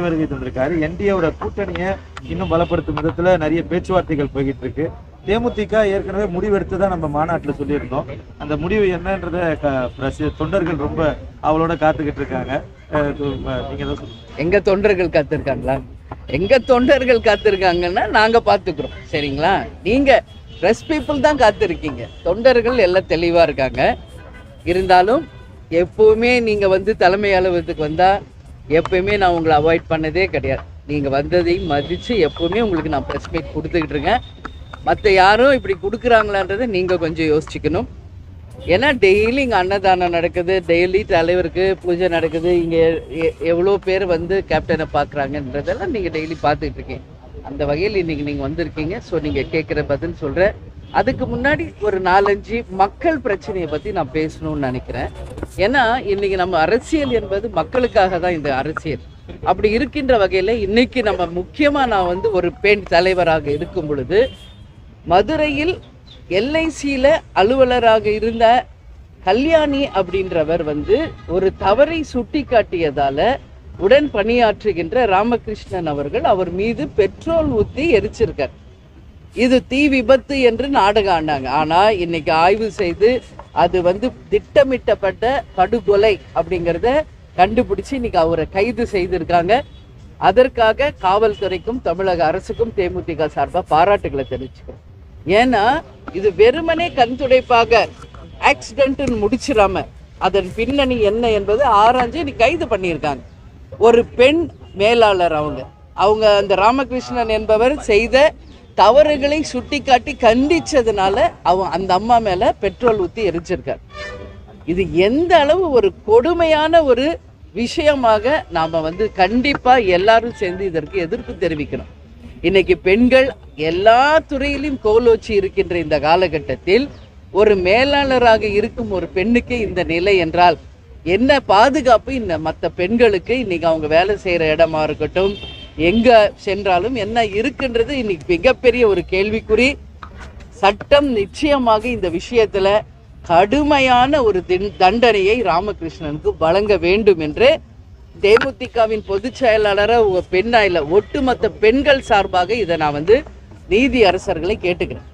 வருகை தந்திருக்காரு. என்டிஏவோட கூட்டணியை இன்னும் பலப்படுத்தும் விதத்துல நிறைய பேச்சுவார்த்தைகள் போய்கிட்டு இருக்கு. தேமுதிக ஏற்கனவே முடிவெடுத்து தான் நம்ம மாநாட்டில் சொல்லியிருந்தோம். அந்த முடிவு என்னன்றத தொண்டர்கள் ரொம்ப அவளோட காத்துக்கிட்டு இருக்காங்க. நீங்க தான் சொல்லுங்க. எங்க தொண்டர்கள் காத்திருக்காங்களா? எங்க தொண்டர்கள் காத்திருக்காங்கன்னா நாங்க பாத்துக்கிறோம். சரிங்களா? நீங்க பிரஸ் பீப்புள் தான் காத்திருக்கீங்க. தொண்டர்கள் எல்லாம் தெளிவா இருக்காங்க. இருந்தாலும் எப்பவுமே நீங்க தலைமை அலுவலகத்துக்கு வந்தா எப்பயுமே நான் உங்களை அவாய்ட் பண்ணதே கிடையாது. நீங்க வந்ததையும் மதிச்சு எப்பவுமே உங்களுக்கு நான் ப்ரெஸ் மீட் கொடுத்துக்கிட்டு இருக்கேன். மற்ற யாரும் இப்படி கொடுக்குறாங்களான்றதை நீங்க கொஞ்சம் யோசிச்சுக்கணும். ஏன்னா டெய்லி இங்கே அன்னதானம் நடக்குது, டெய்லி தலைவருக்கு பூஜை நடக்குது, இங்கே எவ்வளோ பேர் கேப்டனை பார்க்குறாங்கன்றதெல்லாம் நீங்கள் டெய்லி பார்த்துக்கிட்டு இருக்கீங்க. அந்த வகையில் இன்னைக்கு நீங்கள் வந்திருக்கீங்க. ஸோ நீங்கள் கேட்குற பதில் சொல்கிறேன். அதுக்கு முன்னாடி ஒரு 4-5 மக்கள் பிரச்சனையை பற்றி நான் பேசணும்னு நினைக்கிறேன். ஏன்னா இன்னைக்கு நம்ம அரசியல் என்பது மக்களுக்காக தான் இந்த அரசியல். அப்படி இருக்கின்ற வகையில் இன்னைக்கு நம்ம முக்கியமாக நான் ஒரு பெண் தலைவராக இருக்கும் பொழுது மதுரையில் எல்ஐசியில் அலுவலராக இருந்த கல்யாணி அப்படின்றவர் ஒரு தவறை சுட்டி காட்டியதால உடன் பணியாற்றுகின்ற ராமகிருஷ்ணன் அவர்கள் அவர் மீது பெட்ரோல் ஊற்றி எரிச்சிருக்கார். இது தீ விபத்து என்று நாடகம் ஆனாங்க. ஆனால் இன்னைக்கு ஆய்வு செய்து அது திட்டமிட்டப்பட்ட படுகொலை அப்படிங்கிறத கண்டுபிடிச்சு இன்னைக்கு அவரை கைது செய்திருக்காங்க. அதற்காக காவல்துறைக்கும் தமிழக அரசுக்கும் தேமுதிக சார்பாக பாராட்டுகளை தெரிவிச்சுக்கிறோம். ஏன்னா இது வெறுமனே கண் துடைப்பாக ஆக்சிடென்ட்னு முடிச்சிடாம அதன் பின்னணி என்ன என்பது ஆராய்ஞ்சு இன்னைக்கு கைது பண்ணியிருக்காங்க. ஒரு பெண் மேலாளர் அவங்க அந்த ராமகிருஷ்ணன் என்பவர் செய்த தவறுகளை சுட்டி காட்டி கண்டிச்சதுனால அந்த அம்மா மேல பெட்ரோல் ஊற்றி எரிச்சிருக்கார். இது எந்த அளவு ஒரு கொடுமையான ஒரு விஷயமாக நாம கண்டிப்பா எல்லாரும் சேர்ந்து இதற்கு எதிர்ப்பு தெரிவிக்கணும். இன்னைக்கு பெண்கள் எல்லா துறையிலும் கோலோச்சி இருக்கின்ற இந்த காலகட்டத்தில் ஒரு மேலாளராக இருக்கும் ஒரு பெண்ணுக்கு இந்த நிலை என்றால் என்ன பாதுகாப்பு இந்த மற்ற பெண்களுக்கு இன்னைக்கு அவங்க வேலை செய்கிற இடமா இருக்கட்டும், எங்க சென்றாலும் என்ன இருக்குன்றது இன்னைக்கு மிகப்பெரிய ஒரு கேள்விக்குறி. சட்டம் நிச்சயமாக இந்த விஷயத்துல கடுமையான ஒரு தண்டனையை ராமகிருஷ்ணனுக்கு வழங்க வேண்டும் என்று தேமுதிகவின் பொதுச் செயலாளராக பெண்ணா இல்லை ஒட்டுமொத்த பெண்கள் சார்பாக இதை நான் நீதி அரசர்களை கேட்டுக்கிறேன்.